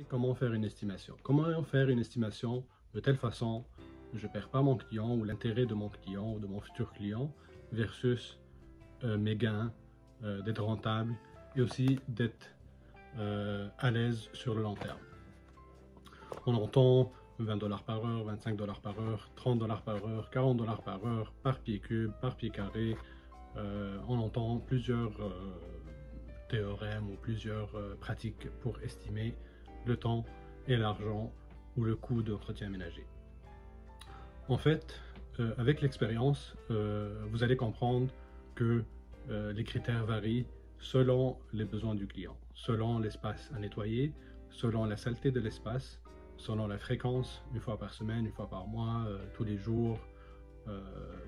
Comment faire une estimation? Comment faire une estimation de telle façon que je ne perds pas mon client ou l'intérêt de mon client ou de mon futur client versus mes gains, d'être rentable et aussi d'être à l'aise sur le long terme. On entend 20$ par heure, 25$ par heure, 30$ par heure, 40$ par heure, par pied cube, par pied carré. On entend plusieurs théorèmes ou plusieurs pratiques pour estimer le temps et l'argent ou le coût d'entretien ménager. En fait, avec l'expérience, vous allez comprendre que les critères varient selon les besoins du client, selon l'espace à nettoyer, selon la saleté de l'espace, selon la fréquence, une fois par semaine, une fois par mois, tous les jours.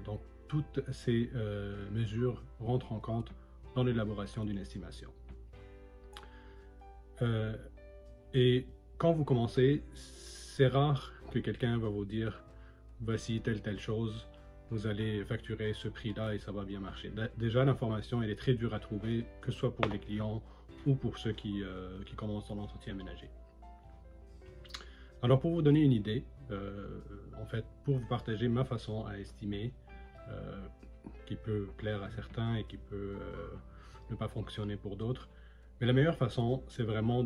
Donc toutes ces mesures rentrent en compte dans l'élaboration d'une estimation. Et quand vous commencez, c'est rare que quelqu'un va vous dire voici telle chose, vous allez facturer ce prix-là et ça va bien marcher. Déjà, l'information elle est très dure à trouver, que ce soit pour les clients ou pour ceux qui commencent dans l'entretien ménager. Alors pour vous donner une idée, en fait, pour vous partager ma façon à estimer, qui peut plaire à certains et qui peut ne pas fonctionner pour d'autres, mais la meilleure façon, c'est vraiment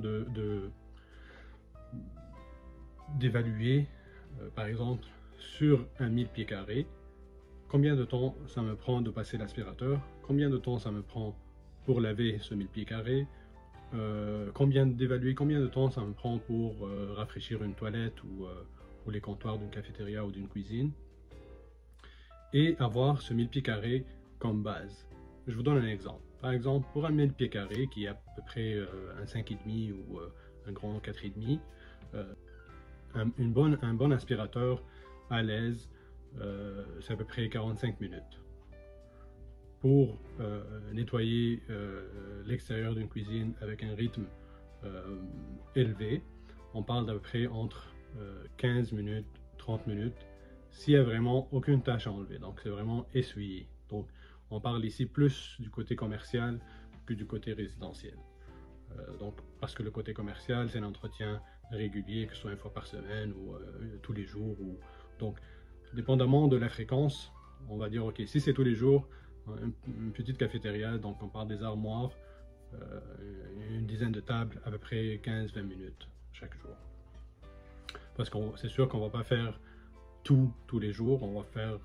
d'évaluer, par exemple, sur un 1000 pieds carrés, combien de temps ça me prend de passer l'aspirateur, combien de temps ça me prend pour laver ce 1000 pieds carrés, d'évaluer combien de temps ça me prend pour rafraîchir une toilette ou les comptoirs d'une cafétéria ou d'une cuisine, et avoir ce 1000 pieds carrés comme base. Je vous donne un exemple. Par exemple, pour un 1000 pieds carrés qui est à peu près un 5,5 ou un grand 4,5, un bon aspirateur à l'aise, c'est à peu près 45 minutes. Pour nettoyer l'extérieur d'une cuisine avec un rythme élevé, on parle d'à peu près entre 15 minutes, 30 minutes, s'il n'y a vraiment aucune tâche à enlever. Donc c'est vraiment essuyer. Donc on parle ici plus du côté commercial que du côté résidentiel. Donc, parce que le côté commercial, c'est l'entretien régulier, que ce soit une fois par semaine ou tous les jours. Donc, dépendamment de la fréquence, on va dire, ok, si c'est tous les jours, une petite cafétéria, donc on parle des armoires, une dizaine de tables, à peu près 15-20 minutes chaque jour. Parce que c'est sûr qu'on ne va pas faire tous les jours, on va faire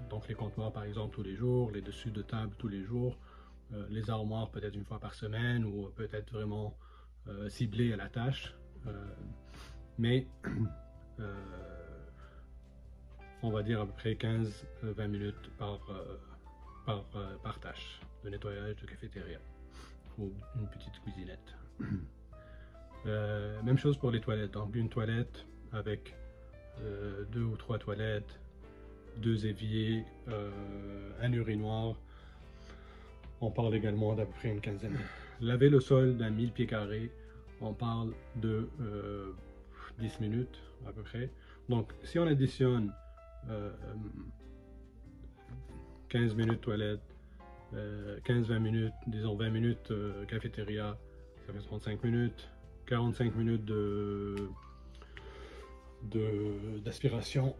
donc les comptoirs par exemple tous les jours, les dessus de table tous les jours, les armoires peut-être une fois par semaine ou peut-être vraiment ciblé à la tâche, mais on va dire à peu près 15-20 minutes par tâche de nettoyage de cafétéria ou une petite cuisinette. Même chose pour les toilettes, donc une toilette avec 2 ou 3 toilettes, 2 éviers, un urinoir. On parle également d'à peu près une quinzaine. Laver le sol d'un 1000 pieds carrés, on parle de 10 minutes à peu près. Donc si on additionne 15 minutes toilette, 15-20 minutes, disons 20 minutes cafétéria, ça fait 35 minutes, 45 minutes d'aspiration,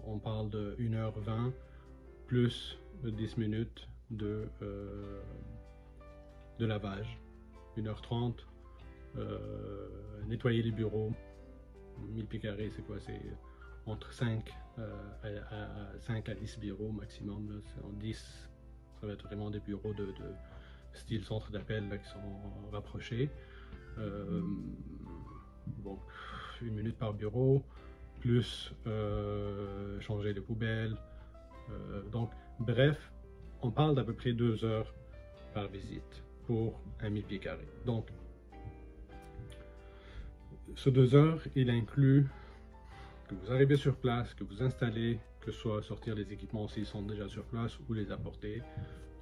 on parle de 1h20 plus 10 minutes de lavage, 1h30, nettoyer les bureaux, 1000 pieds carrés c'est quoi, c'est entre 5 à 10 bureaux maximum, là. En 10 ça va être vraiment des bureaux de style centre d'appel qui sont rapprochés. Bon, 1 minute par bureau, plus changer les poubelles. Donc, bref, on parle d'à peu près 2 heures par visite pour un 1000 pieds carrés. Donc, ce 2 heures, il inclut que vous arrivez sur place, que vous installez, que ce soit sortir les équipements s'ils sont déjà sur place ou les apporter.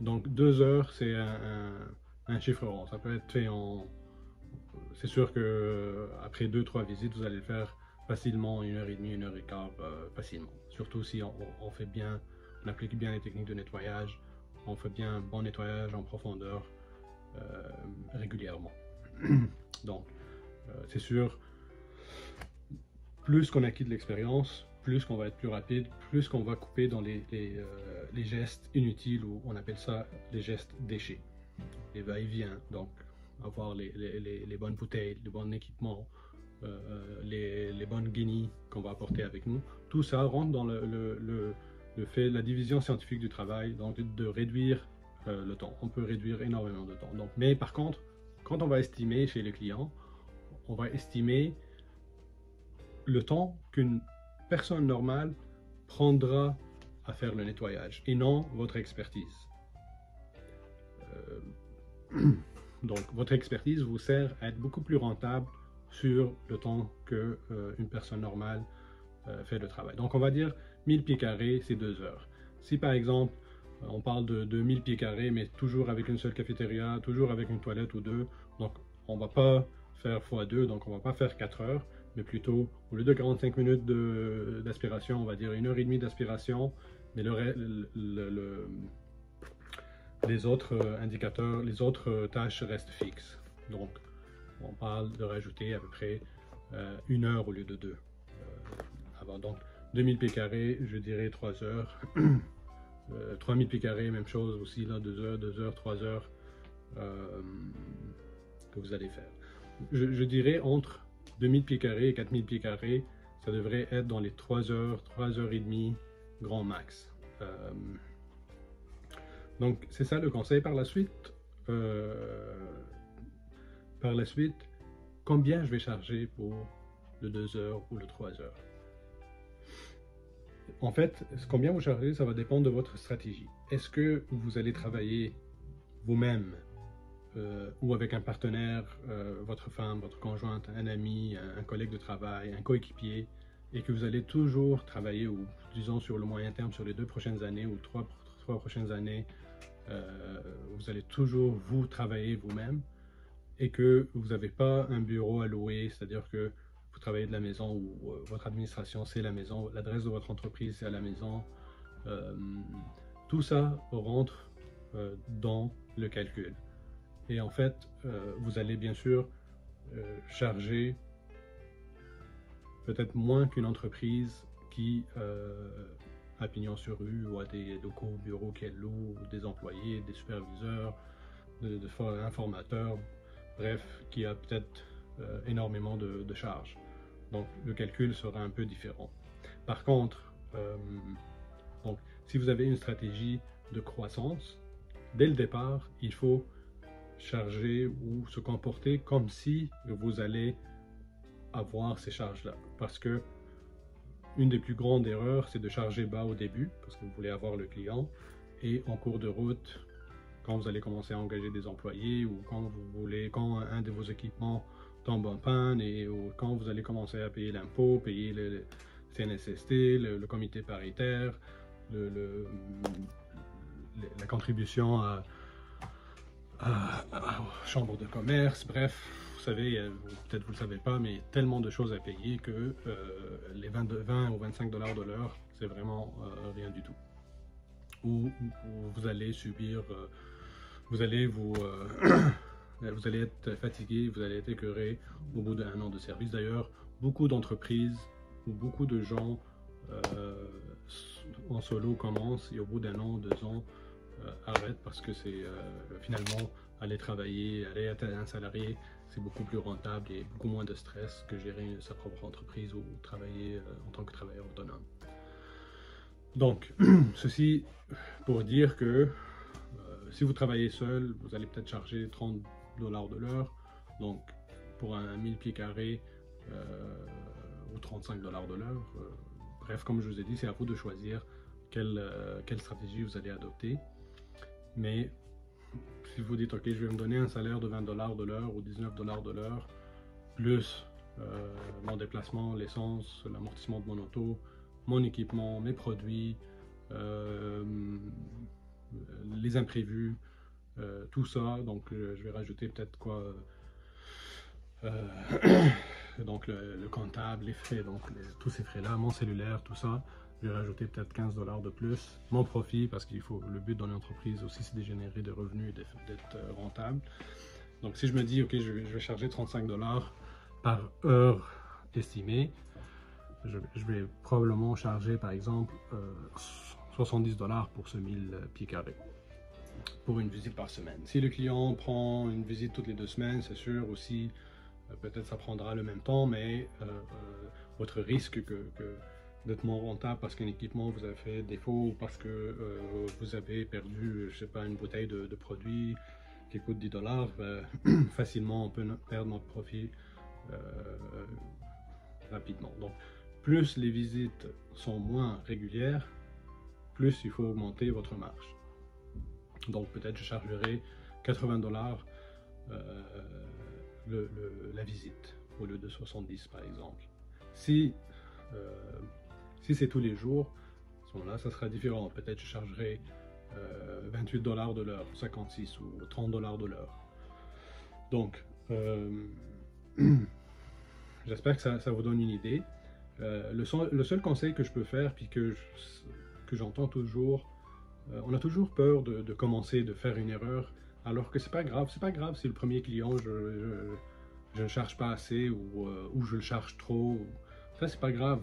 Donc 2 heures, c'est un chiffre rond. Ça peut être fait en... C'est sûr que après 2-3 visites, vous allez le faire facilement 1h30, 1h15 facilement. Surtout si on fait bien, on applique bien les techniques de nettoyage, on fait bien un bon nettoyage en profondeur régulièrement. Donc, c'est sûr, plus qu'on acquit de l'expérience, plus qu'on va être plus rapide, plus qu'on va couper dans les gestes inutiles, ou on appelle ça les gestes déchets, les va-et-vient. Donc, avoir les bonnes bouteilles, les bons équipements, les bonnes guenilles qu'on va apporter avec nous. Tout ça rentre dans la division scientifique du travail, donc de réduire le temps. On peut réduire énormément de temps. Donc, mais par contre, quand on va estimer chez les clients, on va estimer le temps qu'une personne normale prendra à faire le nettoyage et non votre expertise. Donc, votre expertise vous sert à être beaucoup plus rentable sur le temps qu'une personne normale fait le travail. Donc, on va dire 1000 pieds carrés, c'est 2 heures. Si par exemple, on parle de 1000 pieds carrés, mais toujours avec une seule cafétéria, toujours avec une toilette ou deux, donc on ne va pas faire x2, donc on ne va pas faire 4 heures, mais plutôt, au lieu de 45 minutes d'aspiration, on va dire 1h30 d'aspiration, mais les autres indicateurs, les autres tâches restent fixes. Donc, on parle de rajouter à peu près 1 heure au lieu de 2. Donc, 2000 pieds carrés, je dirais 3 heures. 3000 pieds carrés, même chose aussi, là, 2 heures, 3 heures que vous allez faire. Je dirais entre 2000 pieds carrés et 4000 pieds carrés, ça devrait être dans les 3 heures, 3 heures et demie, grand max. Donc, c'est ça le conseil. Par la suite, combien je vais charger pour le 2 heures ou le 3 heures? En fait, combien vous chargez, ça va dépendre de votre stratégie. Est-ce que vous allez travailler vous-même ou avec un partenaire, votre femme, votre conjointe, un ami, un collègue de travail, un coéquipier, et que vous allez toujours travailler, ou disons sur le moyen terme, sur les 2 prochaines années ou 3 prochaines années, vous allez toujours vous travailler vous-même, et que vous n'avez pas un bureau à louer, c'est-à-dire que vous travaillez de la maison, ou votre administration c'est la maison, l'adresse de votre entreprise c'est à la maison. Tout ça rentre dans le calcul. Et en fait, vous allez bien sûr charger peut-être moins qu'une entreprise qui a pignon sur rue, ou a des locaux, bureaux qu'elle loue, des employés, des superviseurs, des informateurs, bref, qui a peut-être énormément de charges. Donc le calcul sera un peu différent. Par contre, donc, si vous avez une stratégie de croissance, dès le départ, il faut charger ou se comporter comme si vous allez avoir ces charges-là. Parce que une des plus grandes erreurs, c'est de charger bas au début, parce que vous voulez avoir le client, et en cours de route, quand vous allez commencer à engager des employés, ou quand un de vos équipements tombe en panne, ou quand vous allez commencer à payer l'impôt, payer le CNSST, le comité paritaire, la contribution à chambre de commerce, bref, vous savez, peut-être vous ne le savez pas, mais tellement de choses à payer que les 20 ou 25 $ de l'heure, c'est vraiment rien du tout. Ou vous allez subir, vous allez être fatigué, vous allez être écœuré au bout d'1 an de service. D'ailleurs, beaucoup d'entreprises ou beaucoup de gens en solo commencent, et au bout d'1 an, 2 ans, arrêtent, parce que c'est finalement aller travailler, aller être un salarié, c'est beaucoup plus rentable et beaucoup moins de stress que gérer sa propre entreprise ou travailler en tant que travailleur autonome. Donc, ceci pour dire que si vous travaillez seul, vous allez peut-être charger 30 $ de l'heure, donc pour un 1000 pieds carrés ou 35 $ de l'heure. Bref, comme je vous ai dit, c'est à vous de choisir quelle stratégie vous allez adopter. Mais si vous dites, ok, je vais me donner un salaire de 20 $ de l'heure ou 19 $ de l'heure, plus mon déplacement, l'essence, l'amortissement de mon auto, mon équipement, mes produits, les imprévus, tout ça, donc je vais rajouter peut-être quoi, donc le comptable, les frais, donc tous ces frais-là, mon cellulaire, tout ça, je vais rajouter peut-être 15 $ de plus, mon profit, parce qu'il faut, le but dans l'entreprise aussi, c'est de générer des revenus et d'être rentable. Donc si je me dis, ok, je vais charger 35 $ par heure estimée, je vais probablement charger par exemple 70 $ pour ce 1000 pieds carrés pour une visite par semaine. Si le client prend une visite toutes les 2 semaines, c'est sûr aussi, peut-être ça prendra le même temps, mais votre risque d'être moins rentable parce qu'un équipement vous a fait défaut ou parce que vous avez perdu, je sais pas, une bouteille de produit qui coûte 10 $, facilement on peut perdre notre profit rapidement. Donc, plus les visites sont moins régulières, plus il faut augmenter votre marge. Donc, peut-être je chargerai 80 $ la visite au lieu de 70 par exemple. Si c'est tous les jours, à ce moment-là, ça sera différent. Peut-être je chargerai 28 $ de l'heure, 56 ou 30 $ de l'heure. Donc, j'espère que ça vous donne une idée. Le seul conseil que je peux faire, puis que j'entends toujours, on a toujours peur de commencer, de faire une erreur, alors que c'est pas grave si le premier client, je ne charge pas assez ou je le charge trop. Ça, c'est pas grave.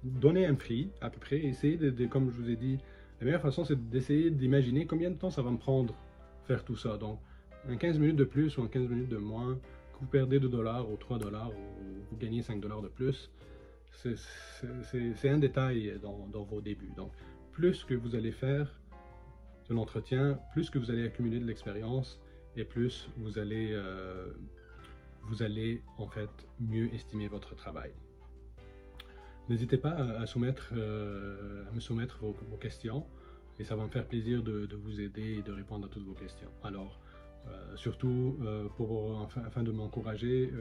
Donnez un prix, à peu près, essayez comme je vous ai dit, la meilleure façon, c'est d'essayer d'imaginer combien de temps ça va me prendre faire tout ça. Donc, un 15 minutes de plus ou un 15 minutes de moins, que vous perdez 2 $ ou 3 $ ou vous gagnez 5 $ de plus, c'est un détail dans vos débuts. Donc, plus que vous allez faire de l'entretien, plus que vous allez accumuler de l'expérience et plus vous allez en fait mieux estimer votre travail. N'hésitez pas à me soumettre vos questions et ça va me faire plaisir de vous aider et de répondre à toutes vos questions. Alors, surtout, afin de m'encourager,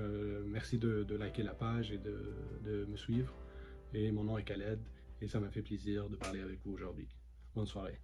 merci de liker la page et de me suivre. Et mon nom est Khaled et ça m'a fait plaisir de parler avec vous aujourd'hui. Bonne soirée.